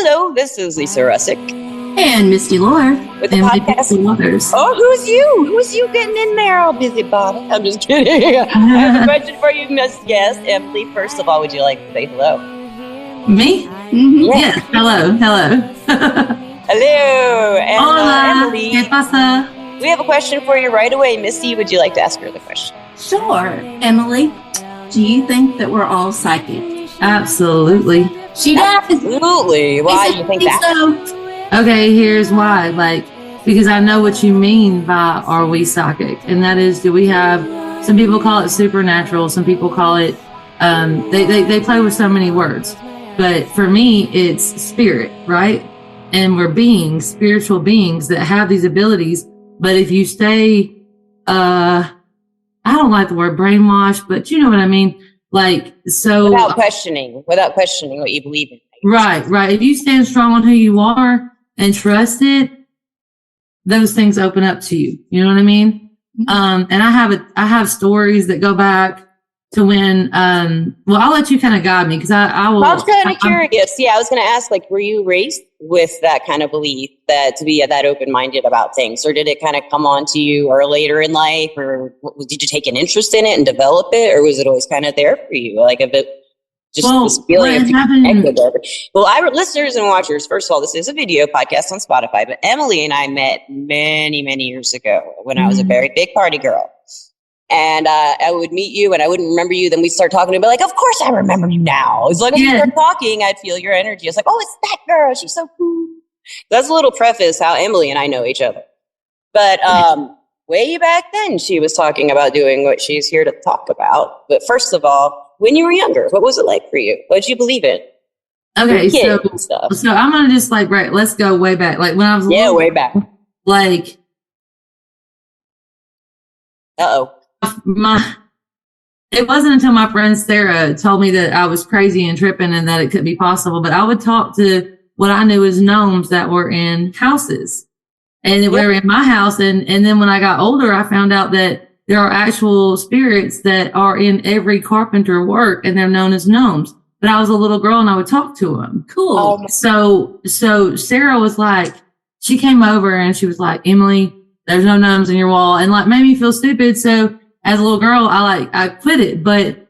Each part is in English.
Hello, this is Lisa Russick. And Misty Lore. With the podcast. Oh, who's you? Who's you getting in there, all busybody? I'm just kidding. I have a question for you, Miss Guest. Emily, first of all, would you like to say hello? Me? Mm-hmm. Yes. Hello. Hello. And Hola. Emily, ¿Qué pasa? we have a question for you right away. Misty, would you like to ask her the question? Sure. Emily, do you think that we're all psychic? Absolutely. She does. Absolutely. Why do you think that? So. Okay, here's why. Because I know what you mean by are we psychic? And that is, do we have, some people call it supernatural, some people call it, they play with so many words. But for me, it's spirit, right? And we're beings, spiritual beings that have these abilities. But if you stay, I don't like the word brainwashed, but you know what I mean? Without questioning what you believe in. Right. If you stand strong on who you are and trust it, those things open up to you. You know what I mean? And I have stories that go back to when, I'll let you kind of guide me because I was kind of curious. Yeah, I was going to ask, were you raised with that kind of belief that to be that open-minded about things, or did it kind of come on to you or later in life, or did you take an interest in it and develop it, or was it always kind of there for you? This feeling of connected. Well, listeners and watchers, first of all, this is a video podcast on Spotify, but Emily and I met many, many years ago when I was a very big party girl. And I would meet you and I wouldn't remember you. Then we'd start talking and be like, of course I remember you now. As long as you start talking, I'd feel your energy. It's like, oh, it's that girl. She's so cool. That's a little preface how Emily and I know each other. But way back then, she was talking about doing what she's here to talk about. But first of all, when you were younger, what was it like for you? What did you believe in? Okay, so I'm going to just let's go way back. When I was little, way back. Uh-oh. It wasn't until my friend Sarah told me that I was crazy and tripping and that it could be possible, but I would talk to what I knew as gnomes that were in houses, and they were in my house. And then when I got older, I found out that there are actual spirits that are in every carpenter work, and they're known as gnomes. But I was a little girl and I would talk to them. Cool. So Sarah was she came over and she was like, Emily, there's no gnomes in your wall, and made me feel stupid. So as a little girl, I quit it. But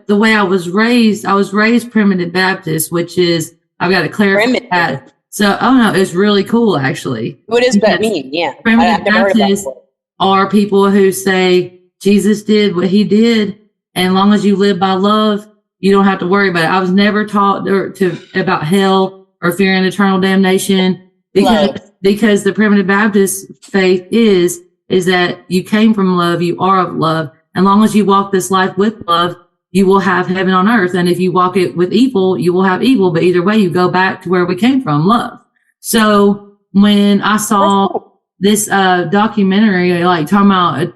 the way I was raised primitive Baptist, which is, I've got to clarify that. So, it's really cool, actually. What does that mean? Yeah. Primitive Baptists are people who say Jesus did what he did, and as long as you live by love, you don't have to worry about it. I was never taught about hell or fearing eternal damnation, because the primitive Baptist faith is that you came from love, you are of love. As long as you walk this life with love, you will have heaven on earth. And if you walk it with evil, you will have evil. But either way, you go back to where we came from, love. So when I saw this documentary, talking about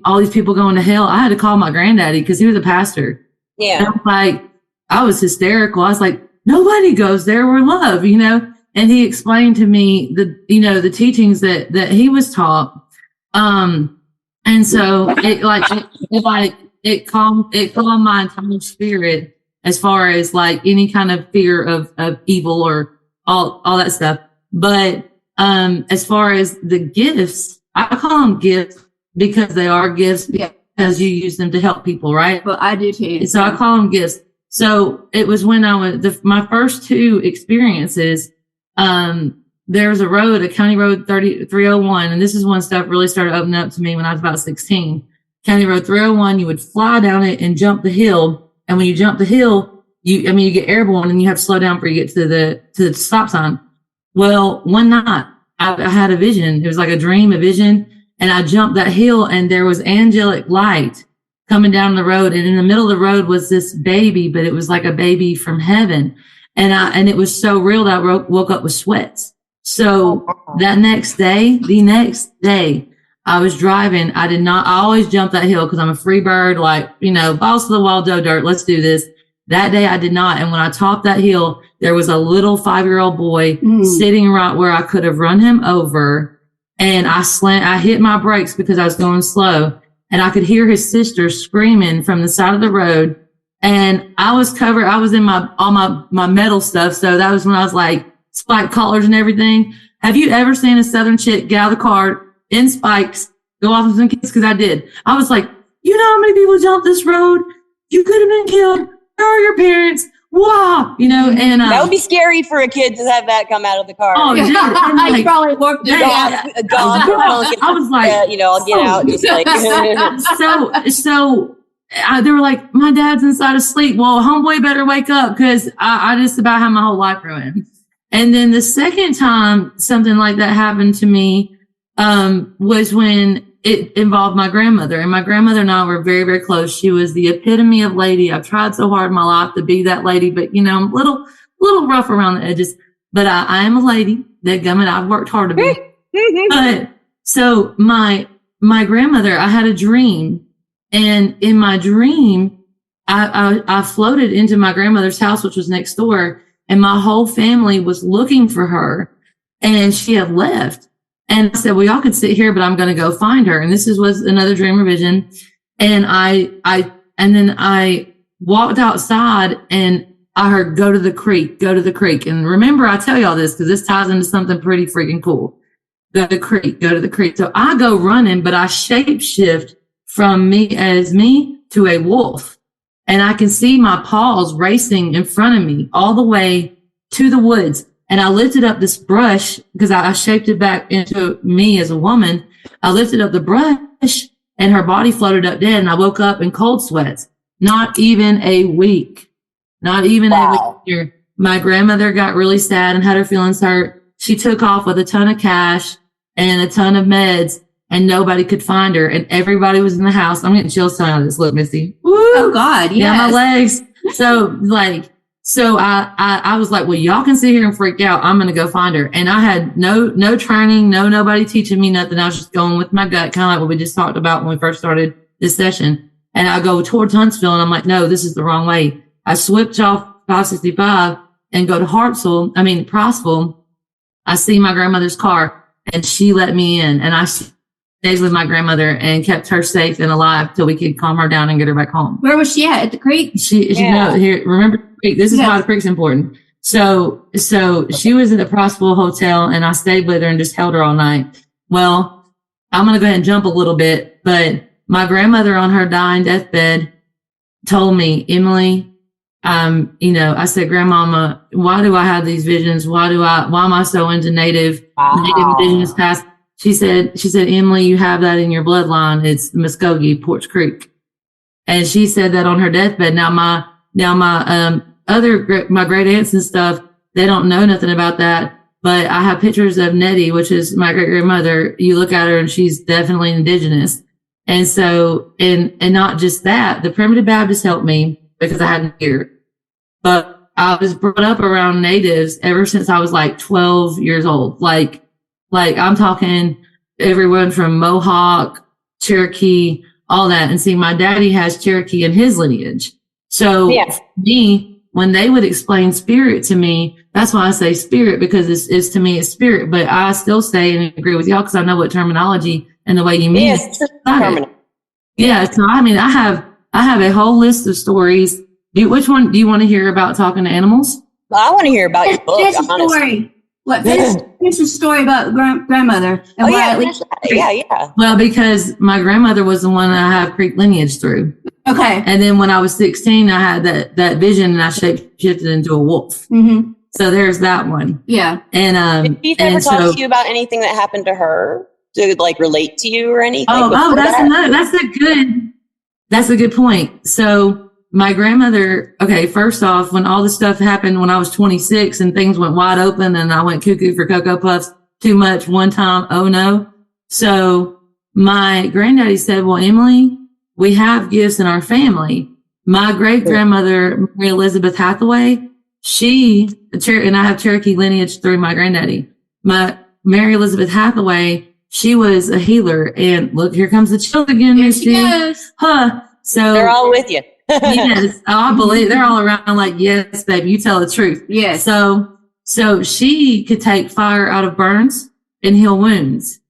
all these people going to hell, I had to call my granddaddy because he was a pastor. Yeah. And I was hysterical. I was like, nobody goes there. We're love, And he explained to me the teachings that he was taught. And so it calmed my entire spirit as far as any kind of fear of evil or all that stuff. But as far as the gifts, I call them gifts because they are gifts, because you use them to help people, right? Well, I do too. So I call them gifts. So it was when I was my first two experiences. There was a county road 301, and this is when stuff really started opening up to me when I was about 16. County road 301, you would fly down it and jump the hill. And when you jump the hill, you get airborne and you have to slow down before you get to the stop sign. Well, one night I had a vision. It was like a dream, a vision. And I jumped that hill and there was angelic light coming down the road. And in the middle of the road was this baby, but it was like a baby from heaven. And it was so real that I woke up with sweats. So the next day, I was driving. I always jump that hill because I'm a free bird, balls to the wall, dough dirt. Let's do this. That day I did not. And when I topped that hill, there was a little 5-year-old boy sitting right where I could have run him over. And I hit my brakes because I was going slow, and I could hear his sister screaming from the side of the road. And I was in all my metal stuff. So that was when I was like spike collars and everything. Have you ever seen a Southern chick get out of the car in spikes, go off with some kids? Cause I did. I was like, you know how many people jumped this road? You could have been killed. Where are your parents? Wow. You know, and that would be scary for a kid to have that come out of the car. Oh, dude. I probably worked it out. I was like, I'll get out. Just like so they were like, my dad's inside asleep. Well, homeboy better wake up because I just about had my whole life ruined. And then the second time something like that happened to me was when it involved my grandmother. And my grandmother and I were very, very close. She was the epitome of lady. I've tried so hard in my life to be that lady, but I'm a little rough around the edges. But I am a lady. Dadgummit, I've worked hard to be. But so my grandmother, I had a dream. And in my dream, I floated into my grandmother's house, which was next door, and my whole family was looking for her, and she had left. And I said, well, y'all can sit here, but I'm going to go find her. And this was another dream or vision. And then I walked outside and I heard, go to the creek. And remember, I tell y'all this because this ties into something pretty freaking cool. Go to the creek. So I go running, but I shape shift from me to a wolf. And I can see my paws racing in front of me all the way to the woods. And I lifted up this brush because I shaped it back into me as a woman. I lifted up the brush and her body floated up dead. And I woke up in cold sweats. Not even a week. A week here. My grandmother got really sad and had her feelings hurt. She took off with a ton of cash and a ton of meds. And nobody could find her, and everybody was in the house. I'm getting chills telling you this. Look, Misty. Woo! Oh God, yeah, my legs. So I was like, well, y'all can sit here and freak out. I'm gonna go find her. And I had no training, nobody teaching me nothing. I was just going with my gut, kind of like what we just talked about when we first started this session. And I go towards Huntsville, and I'm like, no, this is the wrong way. I switch off 565 and go to Priceville. I see my grandmother's car, and she let me in, and I stayed with my grandmother and kept her safe and alive till we could calm her down and get her back home. Where was she at the creek? Remember the creek? This is why the creek's important. So she was in the Priceville Hotel, and I stayed with her and just held her all night. Well, I'm going to go ahead and jump a little bit, but my grandmother on her dying deathbed told me, Emily, I said, Grandmama, why do I have these visions? Why am I so into native indigenous past? She said, Emily, you have that in your bloodline. It's Muskogee, Porch Creek. And she said that on her deathbed. Now my great aunts and stuff, they don't know nothing about that, but I have pictures of Nettie, which is my great grandmother. You look at her and she's definitely indigenous. And so, and not just that, the Primitive Baptists helped me because I had an ear, but I was brought up around natives ever since I was like 12 years old. Like I'm talking everyone from Mohawk, Cherokee, all that. And see, my daddy has Cherokee in his lineage. So me, when they would explain spirit to me, that's why I say spirit, because it's to me, it's spirit. But I still say and agree with y'all because I know what terminology and the way you mean it. Yeah. So, I have a whole list of stories. Which one do you want to hear about talking to animals? Well, I want to hear about your book. Finish the story. Finish the story about grandmother. And yeah. Well, because my grandmother was the one I have Creek lineage through. Okay. And then when I was 16, I had that vision and I shifted into a wolf. Mm-hmm. So there's that one. Yeah. And did she ever talk to you about anything that happened to her to like relate to you or anything? That's a good point. So my grandmother, first off, when all this stuff happened when I was 26 and things went wide open and I went cuckoo for Cocoa Puffs too much one time, oh no. So my granddaddy said, well, Emily, we have gifts in our family. My great grandmother, Mary Elizabeth Hathaway, and I have Cherokee lineage through my granddaddy. My Mary Elizabeth Hathaway, she was a healer. And look, here comes the chill again, Misty. So they're all with you. Yes, I believe they're all around like, yes, baby, you tell the truth. Yes. So she could take fire out of burns and heal wounds,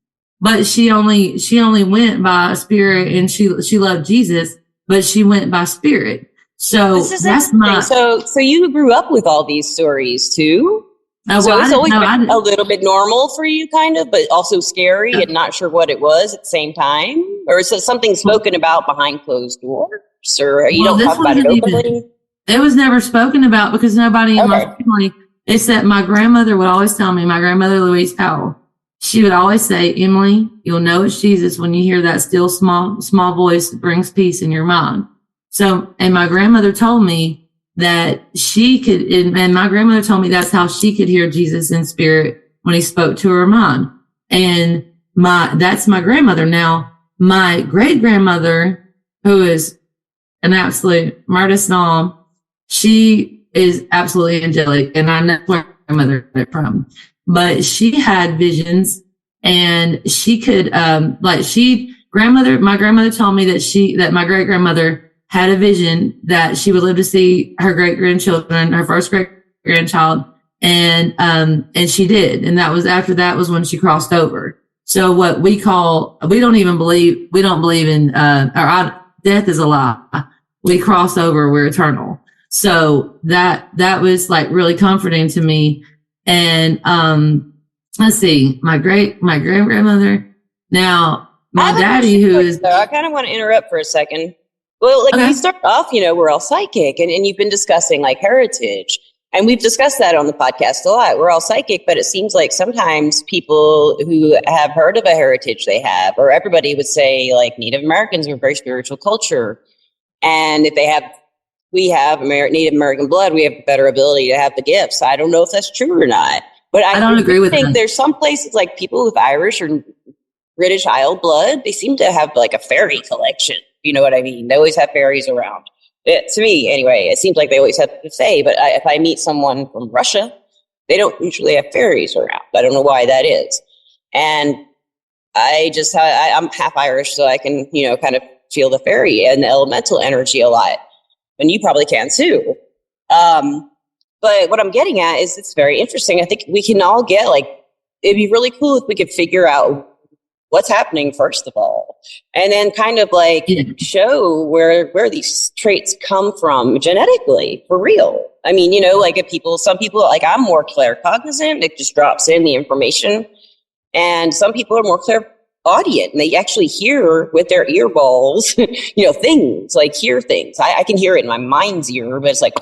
but she only went by spirit, and she loved Jesus, but she went by spirit. So that's my. So you grew up with all these stories too. So it's always been a little bit normal for you, kind of, but also scary and not sure what it was at the same time? Or is it something spoken about behind closed doors? Or you don't talk about it openly? It was never spoken about because nobody in my family, it's that my grandmother would always tell me, my grandmother Louise Powell, she would always say, Emily, you'll know it's Jesus when you hear that still small voice that brings peace in your mind. So, and my grandmother told me that she could, and my grandmother told me that's how she could hear Jesus in spirit when he spoke to her mind. And that's my grandmother. Now, my great grandmother, who is an absolute murder snom, she is absolutely angelic. And I know where my grandmother got it from, but she had visions and she could, my grandmother told me that my great grandmother had a vision that she would live to see her great grandchildren, her first great grandchild. And she did. And after that was when she crossed over. So what we don't believe in, death is a lie. We cross over. We're eternal. So that was like really comforting to me. And, let's see, my great grandmother. Now my daddy, who is, I kind of want to interrupt for a second. Well, like we start off, we're all psychic and you've been discussing like heritage and we've discussed that on the podcast a lot. We're all psychic, but it seems like sometimes people who have heard of a heritage they have, or everybody would say like Native Americans are a very spiritual culture. And if we have Native American blood, we have a better ability to have the gifts. I don't know if that's true or not, but I don't agree with that. There's some places like people with Irish or British Isle blood, they seem to have like a fairy collection. You know what I mean? They always have fairies around. To me, anyway, it seems like they always have to say, but if I meet someone from Russia, they don't usually have fairies around. I don't know why that is. And I'm half Irish, so I can, kind of feel the fairy and the elemental energy a lot. And you probably can too. But what I'm getting at is it's very interesting. I think we can all get it'd be really cool if we could figure out what's happening, first of all, and then kind of show where these traits come from genetically, for real. I mean, if some people, like I'm more claircognizant, it just drops in the information. And some people are more clairaudient and they actually hear with their ear balls, things, hear things. I can hear it in my mind's ear, but it's like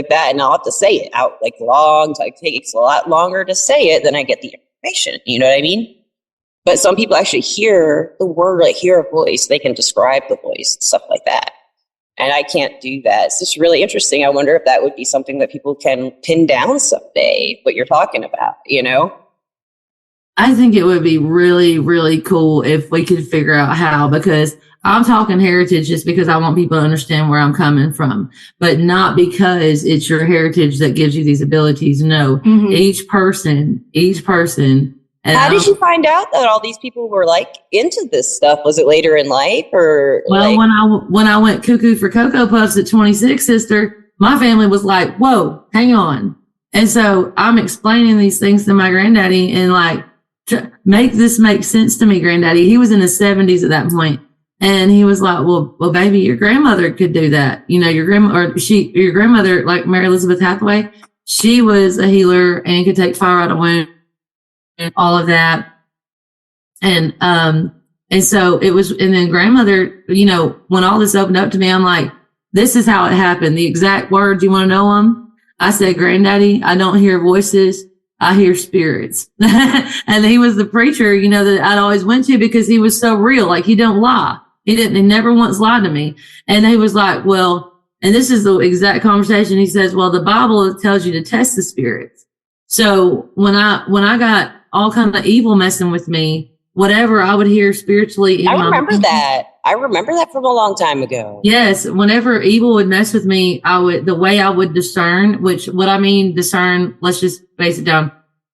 that. And I'll have to say it out long. So it takes a lot longer to say it than I get the information. You know what I mean? But some people actually hear the word, hear a voice. They can describe the voice, stuff like that. And I can't do that. It's just really interesting. I wonder if that would be something that people can pin down someday, what you're talking about, I think it would be really, really cool if we could figure out how, because I'm talking heritage just because I want people to understand where I'm coming from, but not because it's your heritage that gives you these abilities. No, each person. And how did you find out that all these people were into this stuff? Was it later in life or? Well, when I went cuckoo for Cocoa Puffs at 26, sister, my family was like, whoa, hang on. And so I'm explaining these things to my granddaddy and make this make sense to me, granddaddy. He was in his 70s at that point. And he was like, well, baby, your grandmother could do that. Your grandmother, like Mary Elizabeth Hathaway, she was a healer and could take fire out of wound. And all of that. And so it was, and then grandmother, when all this opened up to me, I'm like, this is how it happened. The exact words, you want to know them? I said, granddaddy, I don't hear voices. I hear spirits. And he was the preacher, that I'd always went to because he was so real. He don't lie. He never once lied to me. And he was like, well, and this is the exact conversation. He says, well, the Bible tells you to test the spirits. So when I got all kind of evil messing with me, whatever I would hear spiritually. I remember that from a long time ago. Yes. Whenever evil would mess with me, the way I would discern, discern, let's just base it down.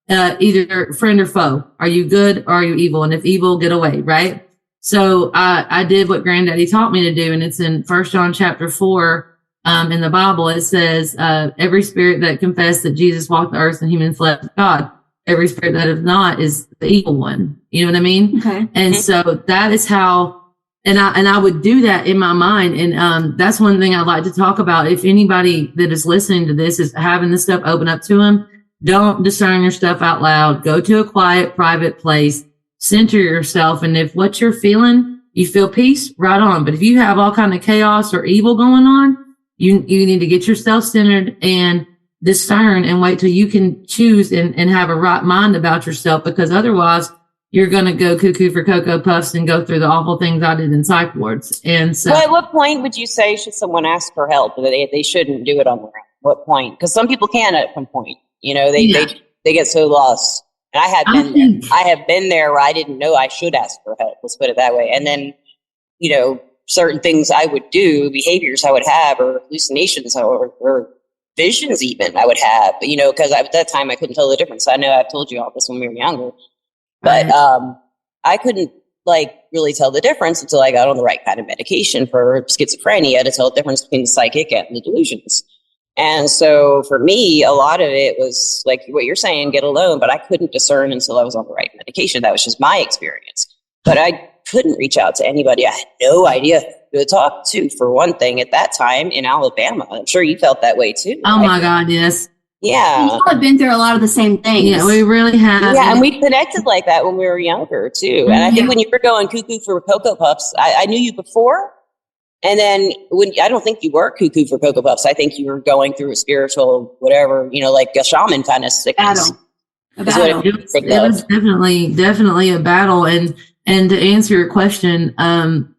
Either friend or foe. Are you good or are you evil? And if evil, get away. Right. So I did what granddaddy taught me to do. And it's in 1 John chapter 4. In the Bible, it says, every spirit that confessed that Jesus walked the earth in human flesh is God. Every spirit that is not is the evil one. You know what I mean? Okay. And so that is how And I would do that in my mind. And that's one thing I'd like to talk about. If anybody that is listening to this is having this stuff open up to them, don't discern your stuff out loud. Go to a quiet, private place, center yourself. And if what you're feeling, you feel peace, right on. But if you have all kind of chaos or evil going on, you need to get yourself centered and discern and wait till you can choose and have a right mind about yourself, because otherwise you're going to go cuckoo for Cocoa Puffs and go through the awful things I did in psych wards. And so, well, at what point would you say should someone ask for help? They shouldn't do it on their own. What point? Because some people can at some point. You know, they get so lost. And I have been there where I didn't know I should ask for help. Let's put it that way. And then, you know, certain things I would do, behaviors I would have, or hallucinations or visions even I would have, you know, because at that time I couldn't tell the difference. I know I've told you all this when we were younger, but I couldn't like really tell the difference until I got on the right kind of medication for schizophrenia to tell the difference between the psychic and the delusions. And so for me, a lot of it was like what you're saying, get alone, but I couldn't discern until I was on the right medication. That was just my experience. But I couldn't reach out to anybody. I had no idea who to talk to, for one thing, at that time in Alabama. I'm sure you felt that way too. Oh, my God, yes. Yeah. We all have been through a lot of the same things. Yeah, we really have. Yeah, and we connected like that when we were younger too. And I think when you were going cuckoo for Cocoa Puffs, I knew you before. And then I don't think you were cuckoo for Cocoa Puffs. I think you were going through a spiritual, whatever, you know, like a shaman kind of sickness. It was definitely a battle. And to answer your question,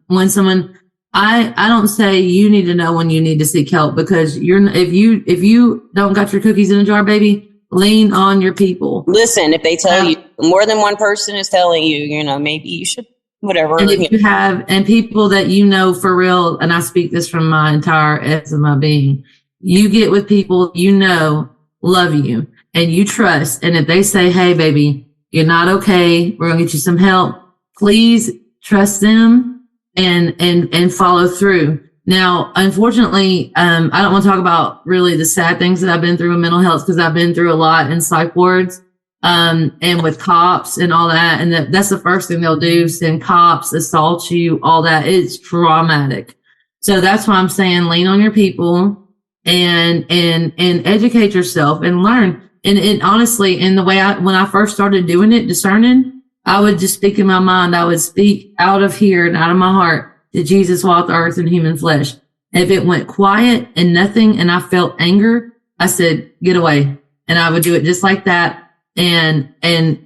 when someone, I don't say you need to know when you need to seek help, because if you don't got your cookies in a jar, baby, lean on your people. Listen, if they tell you more than one person is telling you, you know, maybe you should. Whatever. And if you have, and people that you know for real, and I speak this from my entire essence of my being, you get with people you know love you and you trust. And if they say, hey, baby, you're not okay, we're going to get you some help, please trust them and follow through. Now, unfortunately, I don't want to talk about really the sad things that I've been through in mental health, because I've been through a lot in psych wards. And with cops and all that. And that's the first thing they'll do, send cops, assault you, all that. It's traumatic. So that's why I'm saying lean on your people and educate yourself and learn. And honestly, in the way when I first started doing it, discerning, I would just speak in my mind. I would speak out of here and out of my heart that Jesus walked the earth in human flesh. If it went quiet and nothing and I felt anger, I said, get away. And I would do it just like that. And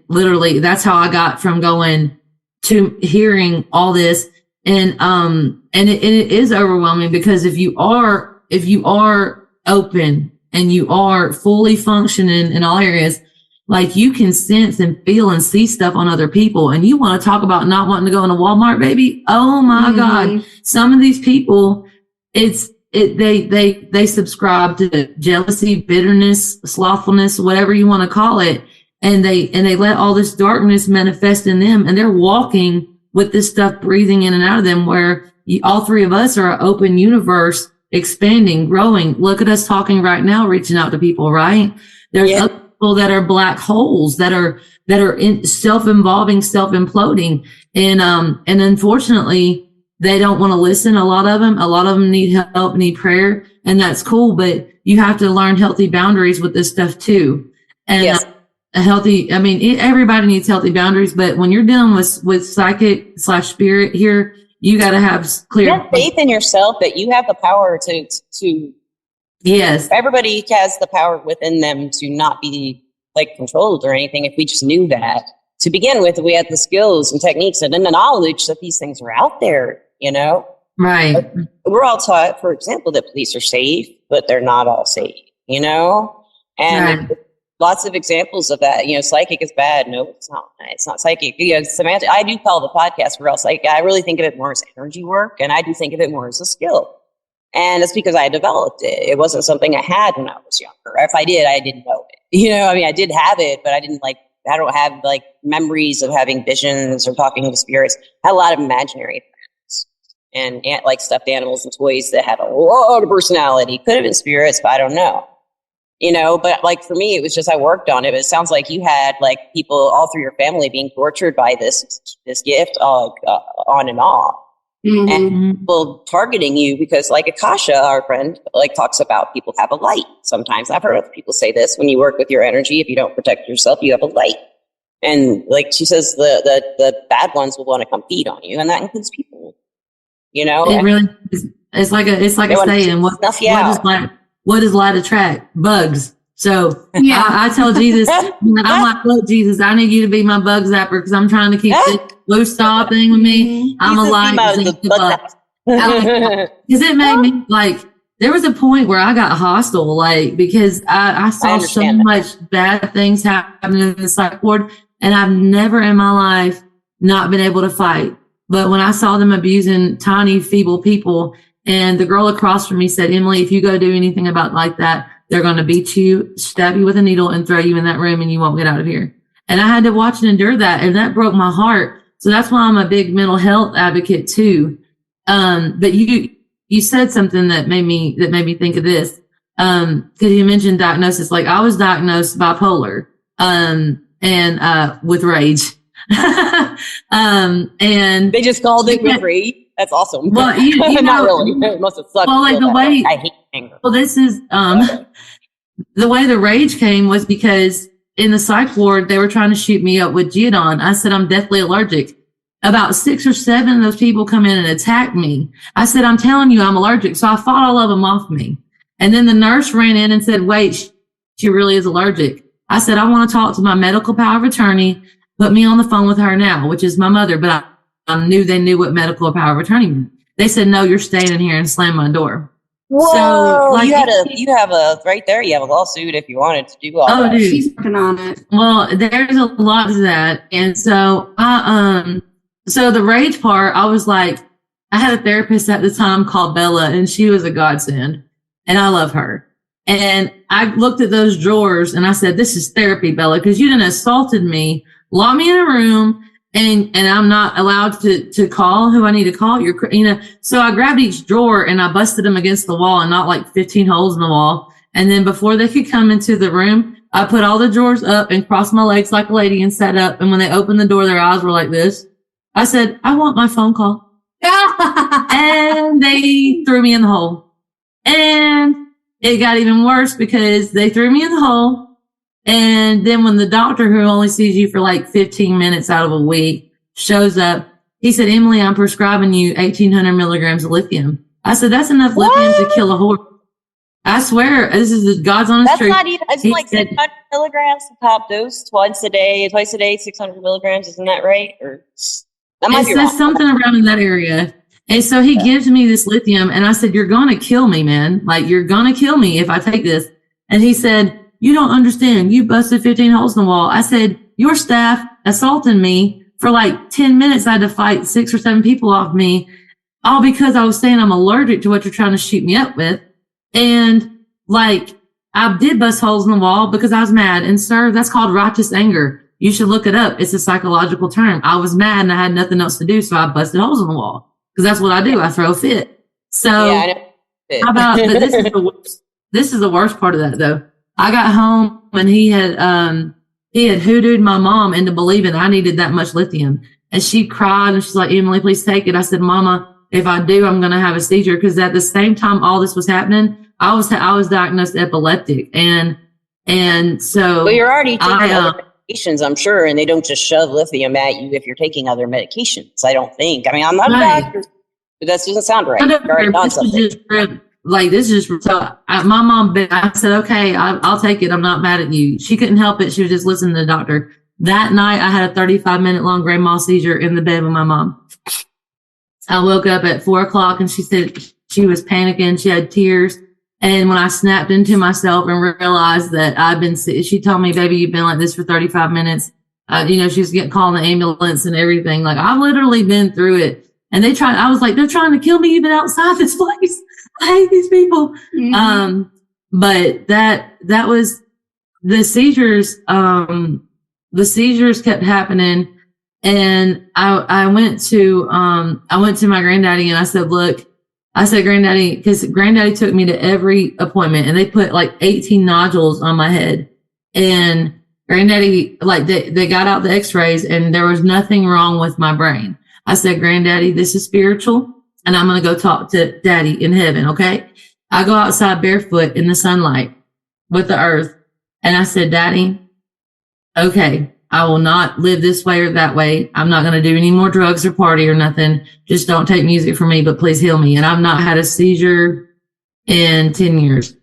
literally that's how I got from going to hearing all this. And it is overwhelming, because if you are open and you are fully functioning in all areas, like you can sense and feel and see stuff on other people. And you want to talk about not wanting to go into Walmart, baby. Oh my God. Some of these people, they subscribe to jealousy, bitterness, slothfulness, whatever you want to call it. And they let all this darkness manifest in them, and they're walking with this stuff breathing in and out of them, where all three of us are an open universe, expanding, growing. Look at us talking right now, reaching out to people, right? There's other people that are black holes that are self-involving, self-imploding. And unfortunately, they don't want to listen. A lot of them need help, need prayer, and that's cool. But you have to learn healthy boundaries with this stuff too. And everybody needs healthy boundaries, but when you're dealing with psychic / spirit here, you got to have clear. You have faith in yourself that you have the power to. Yes. Everybody has the power within them to not be like controlled or anything. If we just knew that to begin with, we had the skills and techniques and then the knowledge that these things are out there, you know? Right. Like, we're all taught, for example, that police are safe, but they're not all safe, you know? And lots of examples of that. You know, psychic is bad. No, it's not. It's not psychic. You know, Samantha, I do call the podcast for else. Like, I really think of it more as energy work, and I do think of it more as a skill. And it's because I developed it. It wasn't something I had when I was younger. If I did, I didn't know it. You know, I mean, I did have it, but I don't have like memories of having visions or talking to spirits. I had a lot of imaginary friends and like stuffed animals and toys that had a lot of personality. Could have been spirits, but I don't know. You know, but like for me, it was just I worked on it. But it sounds like you had like people all through your family being tortured by this gift on and off. and people targeting you because, like Akasha, our friend, like talks about people have a light. Sometimes I've heard other people say this: when you work with your energy, if you don't protect yourself, you have a light. And like she says, the bad ones will want to come feed on you, and that includes people. You know, it really is. It's like a saying. What does light attract? Bugs. So I tell Jesus, I'm like, look, Jesus, I need you to be my bug zapper because I'm trying to keep this loose style thing with me. I'm a light because it made me like. There was a point where I got hostile, like because I saw so much bad things happening in the psych ward, and I've never in my life not been able to fight. But when I saw them abusing tiny, feeble people, and the girl across from me said, Emily, if you go do anything about like that, they're going to beat you, stab you with a needle, and throw you in that room, and you won't get out of here. And I had to watch and endure that, and that broke my heart. So that's why I'm a big mental health advocate too. But you said something that made me think of this. Cause you mentioned diagnosis. Like I was diagnosed bipolar, and with rage. And they just called it with rage. That's awesome. Well, you know, not really. It must have sucked. Well, like the way I hate anger. Well, this is, the way the rage came was because in the psych ward, they were trying to shoot me up with Geodon. I said, I'm deathly allergic. About 6 or 7 of those people come in and attack me. I said, I'm telling you, I'm allergic. So I fought all of them off me. And then the nurse ran in and said, wait, she really is allergic. I said, I want to talk to my medical power of attorney. Put me on the phone with her now, which is my mother. But I knew they knew what medical power of attorney meant. They said, no, you're staying in here, and slammed my door. Whoa, so, like, you have a right there. You have a lawsuit if you wanted to do all that. Dude. She's working on it. Well, there's a lot to that. And so so the rage part, I was like, I had a therapist at the time called Bella, and she was a godsend, and I love her. And I looked at those drawers and I said, this is therapy, Bella, because you done assaulted me, locked me in a room, and I'm not allowed to call who I need to call. So I grabbed each drawer and I busted them against the wall and knocked like 15 holes in the wall. And then before they could come into the room, I put all the drawers up and crossed my legs like a lady and sat up. And when they opened the door, their eyes were like this. I said, I want my phone call. And they threw me in the hole. And it got even worse because they threw me in the hole. And then when the doctor, who only sees you for like 15 minutes out of a week, shows up, he said, Emily, I'm prescribing you 1,800 milligrams of lithium. I said, that's enough lithium to kill a horse. I swear, this is God's honest truth. That's not even, it's like 600 milligrams top dose twice a day, 600 milligrams. Isn't that right? Or that might be wrong. Something around in that area. And so he gives me this lithium, and I said, you're going to kill me, man. Like, you're going to kill me if I take this. And he said, you don't understand. You busted 15 holes in the wall. I said, your staff assaulted me for like 10 minutes. I had to fight 6 or 7 people off me, all because I was saying I'm allergic to what you're trying to shoot me up with. And like, I did bust holes in the wall because I was mad. And sir, that's called righteous anger. You should look it up. It's a psychological term. I was mad and I had nothing else to do. So I busted holes in the wall because that's what I do. I throw a fit. So how about, but this is the worst part of that though. I got home and he had hoodooed my mom into believing I needed that much lithium. And she cried and she's like, Emily, please take it. I said, Mama, if I do, I'm going to have a seizure. Cause at the same time all this was happening, I was diagnosed epileptic. And so. Well, you're already taking other medications, I'm sure. And they don't just shove lithium at you if you're taking other medications. I don't think. I mean, I'm not a doctor, but that doesn't sound right. You're already on something. Like this is just so my mom. I said, okay, I'll take it. I'm not mad at you. She couldn't help it. She was just listening to the doctor. That night, I had a 35-minute long grand mal seizure in the bed with my mom. I woke up at 4:00 and she said she was panicking. She had tears. And when I snapped into myself and realized that I've been sick, she told me, baby, you've been like this for 35 minutes. She was calling the ambulance and everything. Like I've literally been through it. And I was like, they're trying to kill me even outside this place. I hate these people. Mm-hmm. But that was the seizures. The seizures kept happening. And I went to my granddaddy and I said, look, granddaddy, cause granddaddy took me to every appointment and they put like 18 nodules on my head. And granddaddy, like they got out the x-rays and there was nothing wrong with my brain. I said, granddaddy, this is spiritual. and I'm going to go talk to Daddy in heaven. Okay. I go outside barefoot in the sunlight with the earth. And I said, Daddy, okay, I will not live this way or that way. I'm not going to do any more drugs or party or nothing. Just don't take music from me, but please heal me. And I've not had a seizure in 10 years.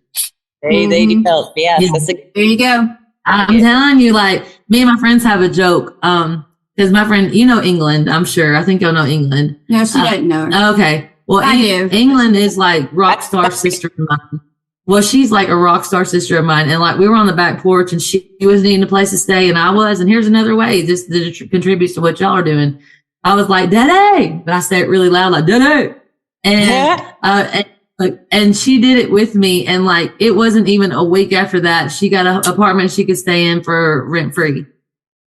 There you go. Yes, yeah. There you go. I'm telling you, like, me and my friends have a joke. Because my friend, you know England, I'm sure. I think you'll know England. No, she doesn't know her. Okay. Well, I do. England is like rock star sister of mine. Well, she's like a rock star sister of mine. And like, we were on the back porch and she was needing a place to stay and I was. And here's another way this contributes to what y'all are doing. I was like, Daddy, but I say it really loud, like, Daddy. And she did it with me. And like, it wasn't even a week after that. She got an apartment she could stay in for rent free.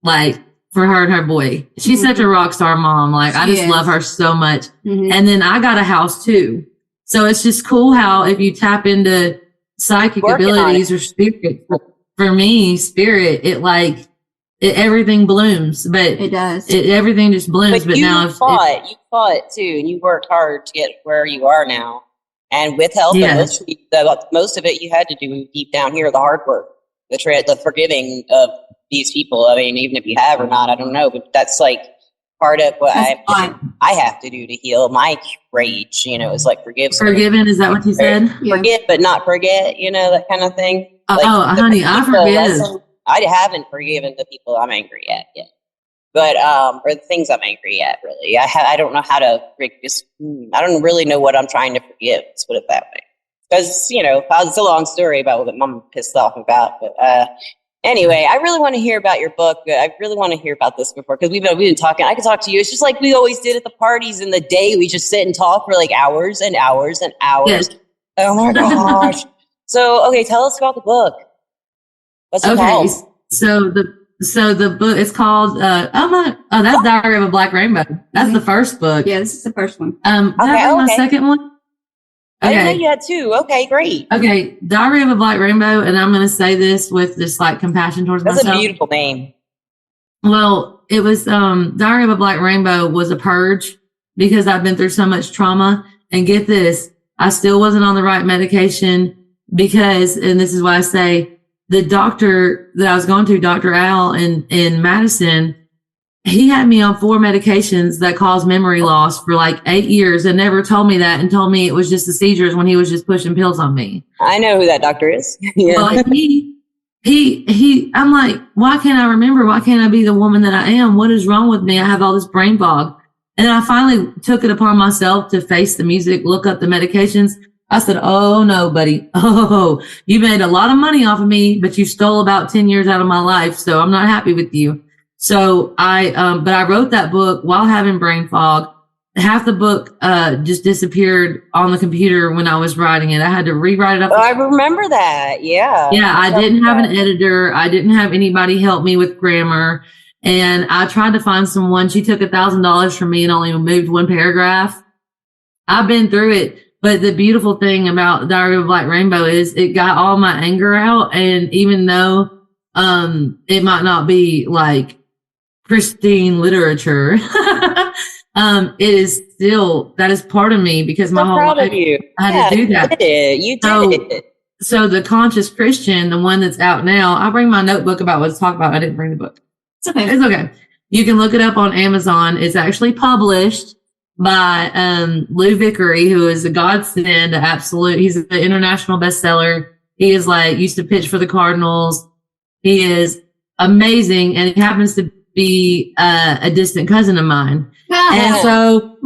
Like, for her and her boy. She's such a rock star mom. Like, I just love her so much. Mm-hmm. And then I got a house too. So it's just cool how if you tap into psychic abilities or spirit, for me, spirit, everything blooms, but it does. Everything just blooms. But now you fought too, and you worked hard to get where you are now. And with help, and most of it you had to do deep down here, the hard work, the forgiving of these people. I mean, even if you have or not, I don't know, but that's like part of what I have to do to heal my rage. You know, is like forgiven. Is that what you said? Forgive, but not forget. You know, that kind of thing. Like, honey, I forgive. I haven't forgiven the people I'm angry at yet, but or the things I'm angry at. Really, I don't know how to. I don't really know what I'm trying to forgive. Let's put it that way. Because it's a long story about what I'm pissed off about, but. Anyway, I really want to hear about your book. I really want to hear about this before because we've been talking. I could talk to you. It's just like we always did at the parties in the day. We just sit and talk for like hours and hours and hours. Yes. Oh my gosh. So, okay, tell us about the book. What's it called? So the book is called that's Diary of a Black Rainbow. That's the first book. Yeah, this is the first one. My second one. Okay. I didn't know you had two. Okay, great. Okay, Diary of a Black Rainbow, and I'm going to say this with just like compassion towards myself. That's a beautiful name. Well, it was Diary of a Black Rainbow was a purge because I've been through so much trauma. And get this, I still wasn't on the right medication because, and this is why I say the doctor that I was going to, Dr. Al in Madison, he had me on 4 medications that caused memory loss for like 8 years and never told me that and told me it was just the seizures when he was just pushing pills on me. I know who that doctor is. Yeah. Well, I'm like, why can't I remember? Why can't I be the woman that I am? What is wrong with me? I have all this brain fog. And then I finally took it upon myself to face the music, look up the medications. I said, oh no, buddy. Oh, you made a lot of money off of me, but you stole about 10 years out of my life. So I'm not happy with you. So but I wrote that book while having brain fog. Half the book just disappeared on the computer when I was writing it. I had to rewrite it up. Oh, I remember that. Yeah. Yeah, I didn't have an editor. I didn't have anybody help me with grammar. And I tried to find someone. She took $1,000 from me and only moved 1 paragraph. I've been through it. But the beautiful thing about Diary of a Black Rainbow is it got all my anger out. And even though it might not be like pristine literature, it is still, that is part of me because my whole life I had to do that. You did it. So the Conscious Christian, the one that's out now, I'll bring my notebook about what to talk about. I didn't bring the book. It's okay. It's okay. You can look it up on Amazon. It's actually published by Lou Vickery, who is a godsend, absolute. He's an international bestseller. He is like used to pitch for the Cardinals. He is amazing, and he happens to be a distant cousin of mine. And so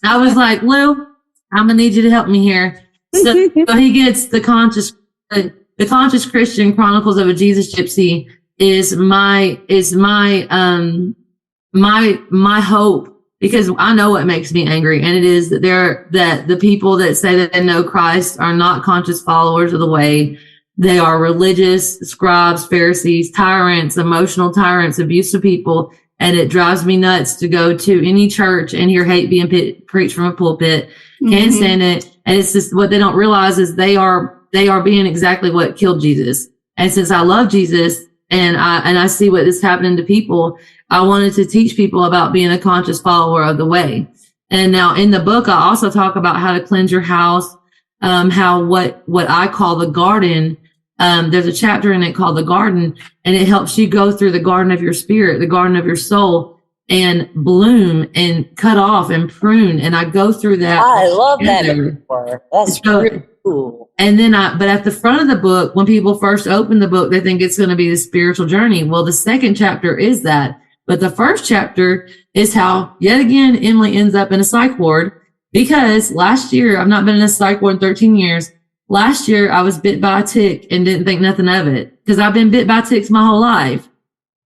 I was like, Lou, I'm gonna need you to help me here. So he gets the Conscious Christian Chronicles of a Jesus Gypsy is my hope, because I know what makes me angry, and it is that the people that say that they know Christ are not conscious followers of the way. They are religious scribes, Pharisees, tyrants, emotional tyrants, abusive people. And it drives me nuts to go to any church and hear hate being preached from a pulpit. Can't stand it. And it's just what they don't realize is they are being exactly what killed Jesus. And since I love Jesus and I see what is happening to people, I wanted to teach people about being a conscious follower of the way. And now in the book, I also talk about how to cleanse your house, how what I call the garden. There's a chapter in it called the garden, and it helps you go through the garden of your spirit, the garden of your soul, and bloom and cut off and prune. And I go through that. I love that metaphor. That's really cool. And then but at the front of the book, when people first open the book, they think it's going to be the spiritual journey. Well, the second chapter is that. But the first chapter is how, yet again, Emily ends up in a psych ward, because last year, I've not been in a psych ward in 13 years. Last year, I was bit by a tick and didn't think nothing of it, because I've been bit by ticks my whole life.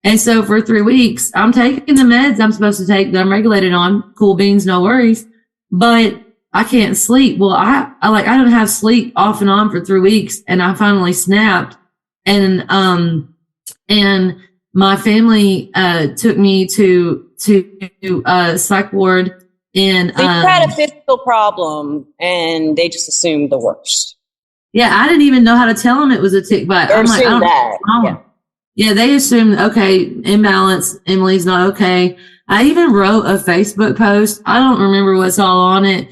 And so for 3 weeks, I'm taking the meds I'm supposed to take that I'm regulated on. Cool beans, no worries. But I can't sleep. Well, I don't have sleep off and on for 3 weeks, and I finally snapped. And my family took me to psych ward. And so you had a physical problem, and they just assumed the worst. Yeah, I didn't even know how to tell them it was a tick bite. I'm like, that. Yeah, they assumed, okay, imbalance. Emily's not okay. I even wrote a Facebook post. I don't remember what's all on it,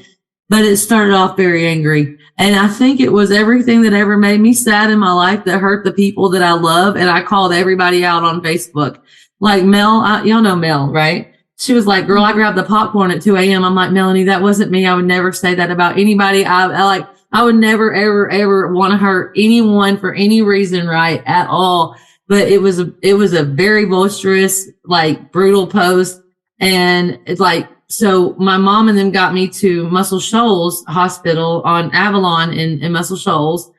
but it started off very angry. And I think it was everything that ever made me sad in my life that hurt the people that I love. And I called everybody out on Facebook. Like Mel, y'all know Mel, right? She was like, girl, I grabbed the popcorn at 2 a.m. I'm like, Melanie, that wasn't me. I would never say that about anybody. I would never, ever, ever want to hurt anyone for any reason, right? At all. But it was a very boisterous, like brutal post. And it's like, so my mom and them got me to Muscle Shoals Hospital on Avalon in Muscle Shoals.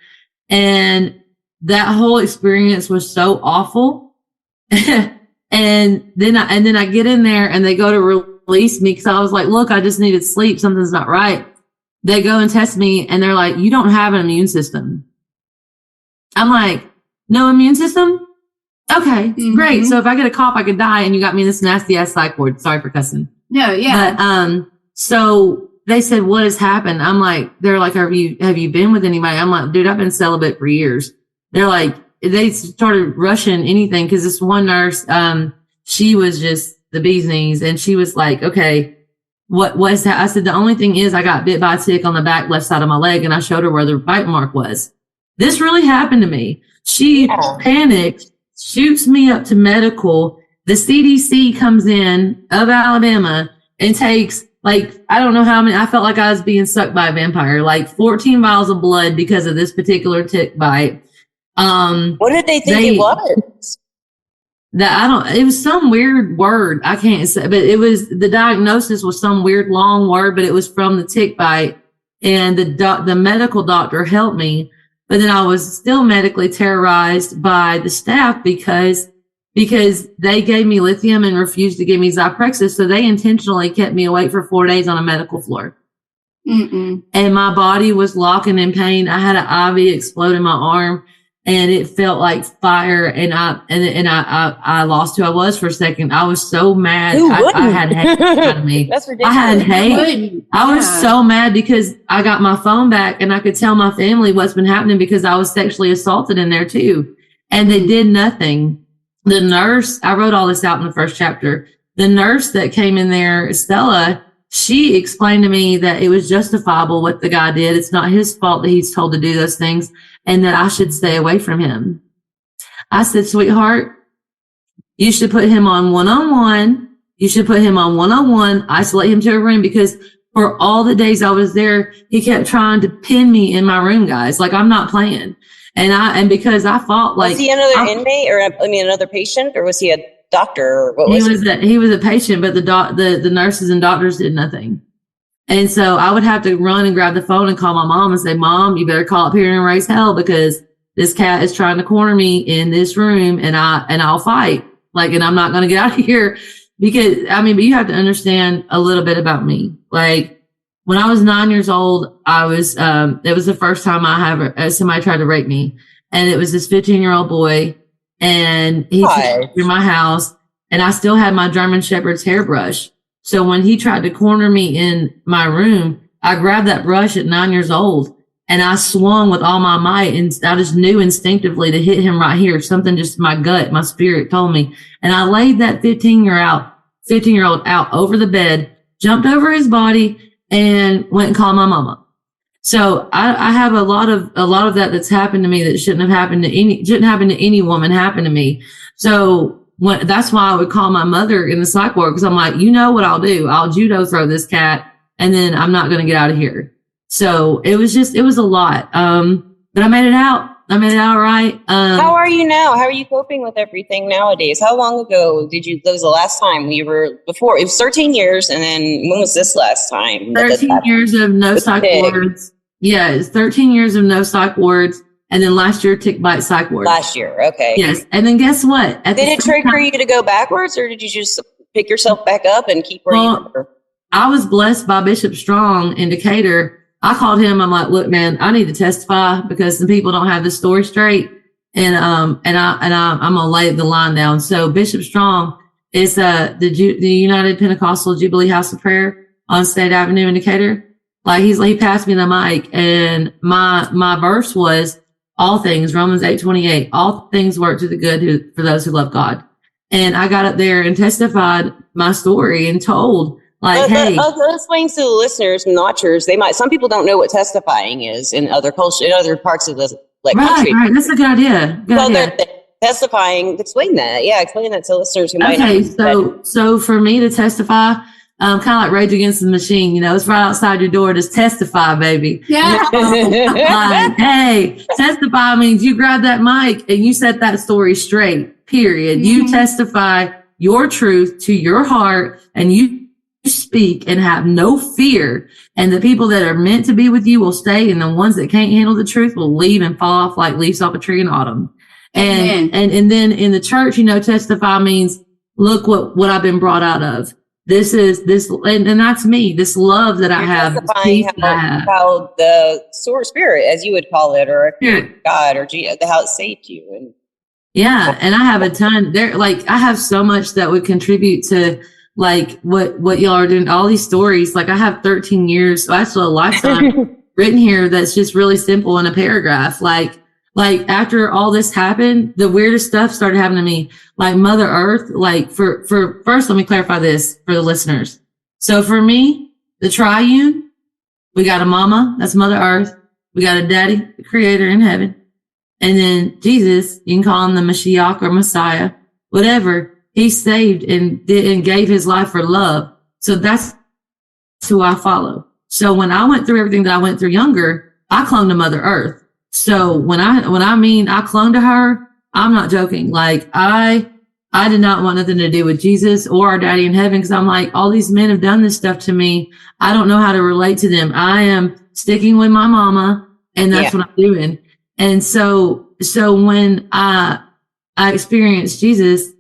And that whole experience was so awful. And then I get in there and they go to release me, because I was like, look, I just needed sleep. Something's not right. They go and test me and they're like, you don't have an immune system. I'm like, no immune system? Okay, great. So if I get a cough, I could die, and you got me in this nasty ass psych ward. Sorry for cussing. No, yeah. But, so they said, what has happened? I'm like, they're like, have you been with anybody? I'm like, dude, I've been celibate for years. They're like, they started rushing anything, because this one nurse, she was just the bee's knees, and she was like, okay, what was that? I said, the only thing is I got bit by a tick on the back left side of my leg, and I showed her where the bite mark was. This really happened to me. She panicked, shoots me up to medical. The CDC comes in of Alabama and takes, like, I don't know how many, I felt like I was being sucked by a vampire, like 14 vials of blood because of this particular tick bite. What did they think it was? It was some weird word. I can't say, but the diagnosis was some weird long word, but it was from the tick bite. And the medical doctor helped me, but then I was still medically terrorized by the staff because they gave me lithium and refused to give me Zyprexa. So they intentionally kept me awake for 4 days on a medical floor. And my body was locking in pain. I had an IV explode in my arm, and it felt like fire. And I lost who I was for a second. I was so mad. I had hate out of me. That's ridiculous. I had hate. I was so mad because I got my phone back and I could tell my family what's been happening, because I was sexually assaulted in there too. And they did nothing. The nurse, I wrote all this out in the first chapter. The nurse that came in there, Stella, she explained to me that it was justifiable what the guy did. It's not his fault that he's told to do those things, and that I should stay away from him. I said, sweetheart, you should put him on one-on-one. You should put him on one-on-one, isolate him to a room, because for all the days I was there, he kept trying to pin me in my room, guys. Like, I'm not playing. And because I fought, like, was he another inmate, or another patient, or was he a doctor, or what was he? He was a patient, but the nurses and doctors did nothing. And so I would have to run and grab the phone and call my mom and say, Mom, you better call up here and raise hell, because this cat is trying to corner me in this room, and I'll fight. Like, and I'm not going to get out of here, because but you have to understand a little bit about me. Like, when I was 9 years old, it was the first time somebody tried to rape me. And it was this 15-year-old boy, and he came through my house, and I still had my German Shepherd's hairbrush. So when he tried to corner me in my room, I grabbed that brush at 9 years old, and I swung with all my might, and I just knew instinctively to hit him right here. Something just, my gut, my spirit told me. And I laid that 15-year-old out over the bed, jumped over his body and went and called my mama. So I have a lot of that's happened to me that shouldn't happen to any woman happen to me. So that's why I would call my mother in the psych ward, because I'm like, you know what I'll do? I'll judo throw this cat, and then I'm not going to get out of here. So it was a lot. But I made it out. I made it out right. How are you now? How are you coping with everything nowadays? How long ago that was the last time we were before? It was 13 years. And then when was this last time? 13 years of no psych wards. Yeah, it's 13 years of no psych wards. And then last year, tick bite psych wards. Last year. Okay. Yes. And then guess what? Did it trigger you to go backwards, or did you just pick yourself back up and keep where you were? I was blessed by Bishop Strong in Decatur. I called him. I'm like, look, man, I need to testify because some people don't have the story straight. And I'm going to lay the line down. So Bishop Strong is, the United Pentecostal Jubilee House of Prayer on State Avenue in Decatur. Like he passed me the mic, and my verse was all things, Romans 8:28, all things work to the good for those who love God. And I got up there and testified my story and told, like, hey, explain to the listeners and watchers. Some people don't know what testifying is in other culture, in other parts of the country. Right. That's a good idea. They're testifying. Explain that. Yeah, explain that to listeners who might not. So for me to testify, kind of like Rage Against the Machine, it's right outside your door. Just testify, baby. Yeah. Like, hey, testify means you grab that mic and you set that story straight. Period. Mm-hmm. You testify your truth to your heart, and you speak and have no fear, and the people that are meant to be with you will stay, and the ones that can't handle the truth will leave and fall off like leaves off a tree in autumn. And then in the church, testify means, look what I've been brought out of. This and that's me, this love that I have, how the source spirit, as you would call it, or God, or Jesus, how it saved you. And yeah, and I have a ton there. Like, I have so much that would contribute to like what y'all are doing, all these stories. Like, I have 13 years, so actually a lifetime written here that's just really simple in a paragraph. Like after all this happened, the weirdest stuff started happening to me. Like Mother Earth, like for first, let me clarify this for the listeners. So for me, the triune, we got a mama, that's Mother Earth. We got a daddy, the creator in heaven. And then Jesus, you can call him the Mashiach or Messiah, whatever. He saved and gave his life for love. So that's who I follow. So when I went through everything that I went through younger, I clung to Mother Earth. So when I mean I clung to her, I'm not joking. Like I did not want nothing to do with Jesus or our daddy in heaven, because I'm like, all these men have done this stuff to me. I don't know how to relate to them. I am sticking with my mama, and that's what I'm doing. And so when I experienced Jesus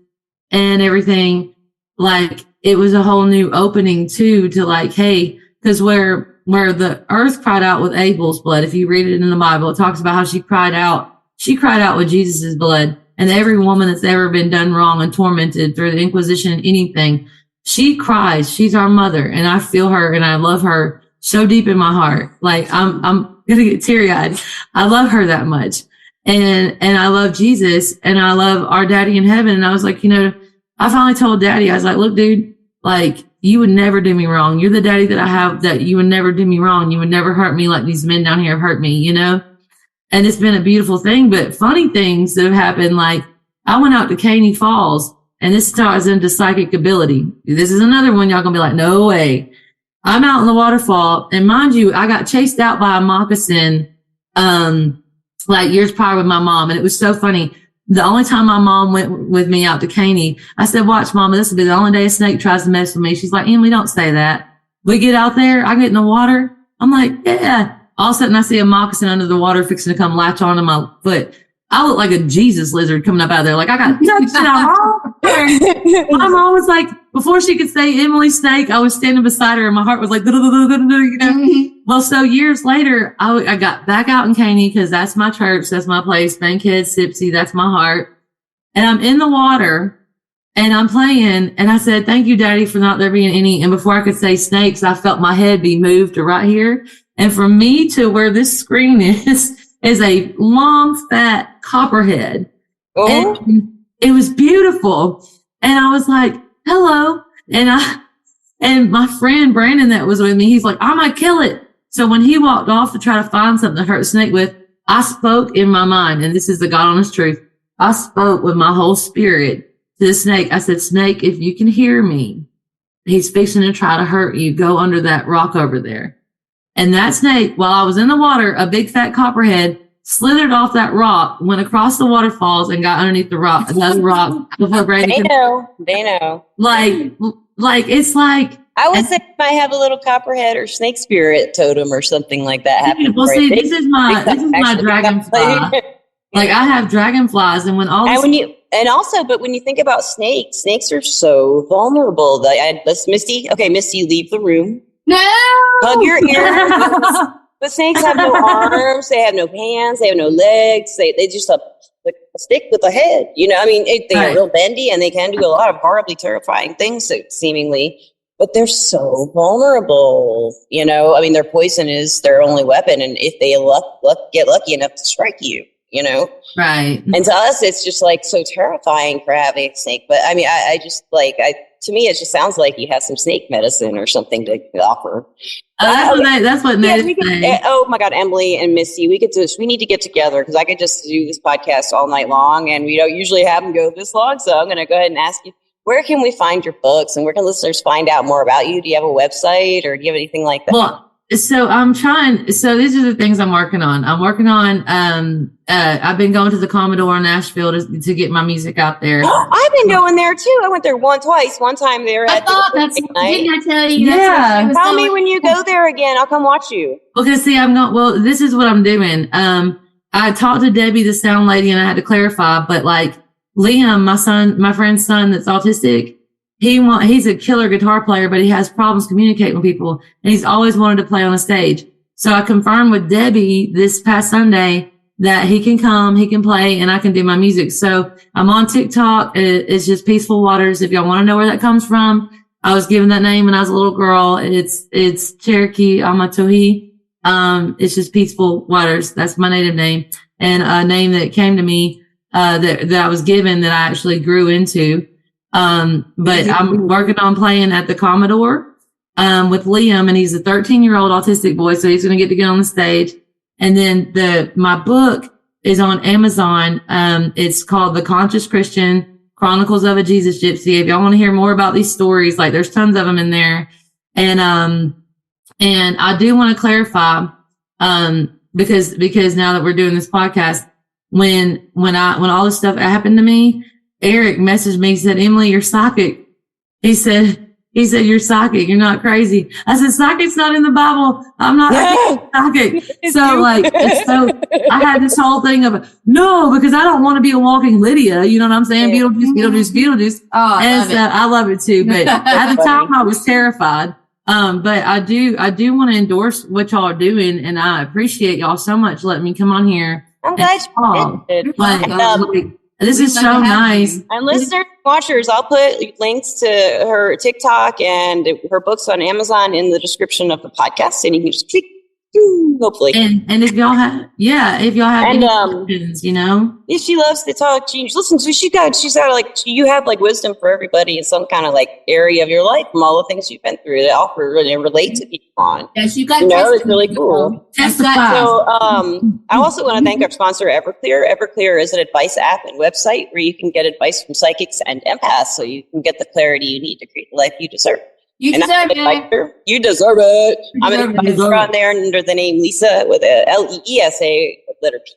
and everything, like, it was a whole new opening too, to like, hey, because where the earth cried out with Abel's blood, if you read it in the Bible, it talks about how she cried out with Jesus's blood. And every woman that's ever been done wrong and tormented through the Inquisition and anything, she cries. She's our mother, and I feel her and I love her so deep in my heart. Like, I'm gonna get teary-eyed. I love her that much. And I love Jesus, and I love our daddy in heaven. And I was like, I finally told daddy, I was like, look, dude, like, you would never do me wrong. You're the daddy that I have, that you would never do me wrong. You would never hurt me like these men down here have hurt me, And it's been a beautiful thing. But funny things that have happened, like, I went out to Caney Falls, and this ties into psychic ability. This is another one y'all gonna be like, no way. I'm out in the waterfall, and mind you, I got chased out by a moccasin, like years prior with my mom. And it was so funny. The only time my mom went with me out to Caney, I said, watch, Mama, this will be the only day a snake tries to mess with me. She's like, Emily, don't say that. We get out there, I get in the water. I'm like, yeah. All of a sudden I see a moccasin under the water fixing to come latch onto my foot. I look like a Jesus lizard coming up out of there. Like, I got touched out. My mom was like, before she could say Emily Snake, I was standing beside her, and my heart was like, Well, so years later, I got back out in Caney, because that's my church. That's my place. Bankhead, Sipsy. That's my heart. And I'm in the water, and I'm playing. And I said, thank you, Daddy, for not there being any. And before I could say snakes, I felt my head be moved to right here. And from me to where this screen is a long, fat copperhead. Oh. And it was beautiful. And I was like, hello. And And my friend Brandon that was with me, he's like, I'm going to kill it. So when he walked off to try to find something to hurt the snake with, I spoke in my mind, and this is the God honest truth. I spoke with my whole spirit to the snake. I said, snake, if you can hear me, he's fixing to try to hurt you. Go under that rock over there. And that snake, while I was in the water, a big fat copperhead slithered off that rock, went across the waterfalls, and got underneath the rock, another rock before Brandon. They know. Like it's like. I would say I have a little copperhead or snake spirit totem or something like that. Well, see, this is my dragonfly. Like I have dragonflies, and when when you think about snakes are so vulnerable. Misty, leave the room. No, hug your ears. But snakes have no arms, they have no hands, they have no legs. They just like a stick with a head. You know, I mean, they are real bendy, and they can do a lot of horribly terrifying things, seemingly. But they're so vulnerable, you know. I mean, their poison is their only weapon, and if they get lucky enough to strike you, you know. Right. And to us, it's just like so terrifying for having a snake. But I mean, to me, it just sounds like you have some snake medicine or something to offer. That's what Nate said. Oh my God, Emily and Misty, we need to get together, because I could just do this podcast all night long, and we don't usually have them go this long. So I'm going to go ahead and ask you, where can we find your books, and where can listeners find out more about you? Do you have a website, or do you have anything like that? Well, so these are the things I'm working on. I've been going to the Commodore in Nashville to get my music out there. I've been going there too. I went there twice. One time there. Didn't I tell you? Yeah. Tell me when you go there again. I'll come watch you. Because see, this is what I'm doing. I talked to Debbie, the sound lady, and I had to clarify, but like Liam, my friend's son that's autistic, he's a killer guitar player, but he has problems communicating with people, and he's always wanted to play on a stage. So I confirmed with Debbie this past Sunday that he can come, he can play, and I can do my music. So I'm on TikTok. It's just Peaceful Waters. If y'all want to know where that comes from, I was given that name when I was a little girl. It's Cherokee Amatohi. It's just Peaceful Waters. That's my native name, and a name that came to me that I was given, that I actually grew into. But I'm working on playing at the Commodore, with Liam, and he's a 13-year-old autistic boy. So he's going to get on the stage. And then my book is on Amazon. It's called The Conscious Christian Chronicles of a Jesus Gypsy. If y'all want to hear more about these stories, like there's tons of them in there. And I do want to clarify, because now that we're doing this podcast, when all this stuff happened to me, Eric messaged me, said, Emily, you're psychic. He said, you're psychic. You're not crazy. I said, psychic's not in the Bible. I'm not psychic. So I had this whole thing of, no, because I don't want to be a walking Lydia. You know what I'm saying? Yeah. Beetlejuice. Oh, I love it too. But at the time I was terrified. But I do want to endorse what y'all are doing, and I appreciate y'all so much letting me come on here. I'm glad you did. This is so nice. And listeners, watchers, I'll put links to her TikTok and her books on Amazon in the description of the podcast, and you can just click through, hopefully. And if y'all have any questions, you know. Yeah, she loves to talk. Listen, so she's got you have like wisdom for everybody in some kind of like area of your life from all the things you've been through to offer and relate to people on. Yes, you got. It's really cool. So, I also want to thank our sponsor, Everclear. Everclear is an advice app and website where you can get advice from psychics and empaths, so you can get the clarity you need to create the life you deserve. You deserve it. You deserve it. I'm an advisor on there under the name Lisa with a Leesa letter P.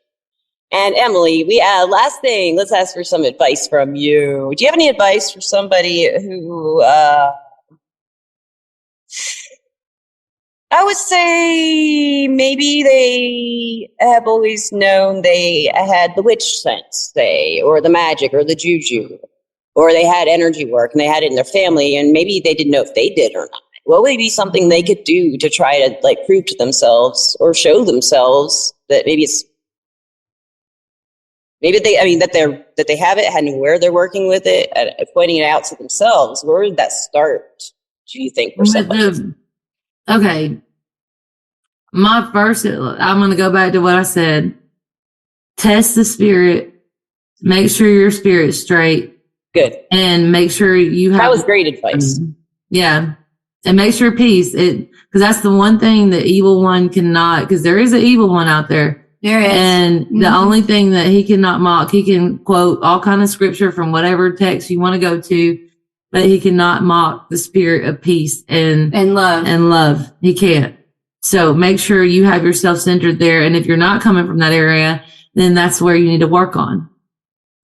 And Emily, last thing, let's ask for some advice from you. Do you have any advice for somebody who I would say maybe they have always known they had the witch sense, or the magic or the juju, or they had energy work and they had it in their family, and maybe they didn't know if they did or not. What would be something they could do to try to like prove to themselves or show themselves that that they have it and where they're working with it, and pointing it out to themselves? Where did that start, do you think, for somebody? Okay. I'm going to go back to what I said. Test the spirit. Make sure your spirit's straight. Good. And make sure you have. That was great advice. Yeah. and makes your peace. Because that's the one thing the evil one cannot, because there is an evil one out there. There is. And the only thing that he cannot mock, he can quote all kind of scripture from whatever text you want to go to, but he cannot mock the spirit of peace and love. He can't. So make sure you have yourself centered there. And if you're not coming from that area, then that's where you need to work on.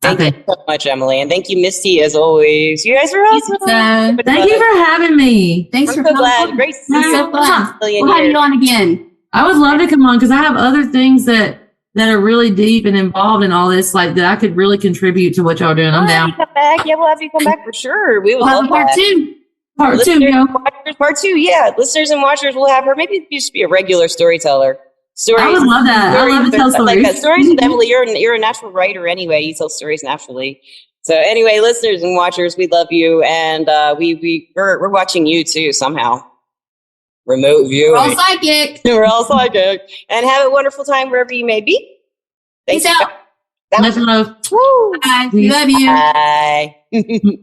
Thank you so much, Emily. And thank you, Misty, as always. You guys are awesome. Thank you for having me. Thanks for so glad. Great to see you. So fun. We'll have you on again. I would love to come on because I have other things that are really deep and involved in all this, like that I could really contribute to what y'all doing. I'm down. Come back. Yeah, we'll have you come back for sure. We will have part two. Part two, yo. Part two, yeah. Listeners and watchers will have her. Maybe just be a regular storyteller. Stories. I would love that. I love to tell stories. Like stories with Emily. You're a natural writer anyway. You tell stories naturally. So anyway, listeners and watchers, we love you, and we're watching you too somehow. Remote viewing. We're all psychic. We're all psychic, and have a wonderful time wherever you may be. Peace out. Love. Bye. We love you. Bye.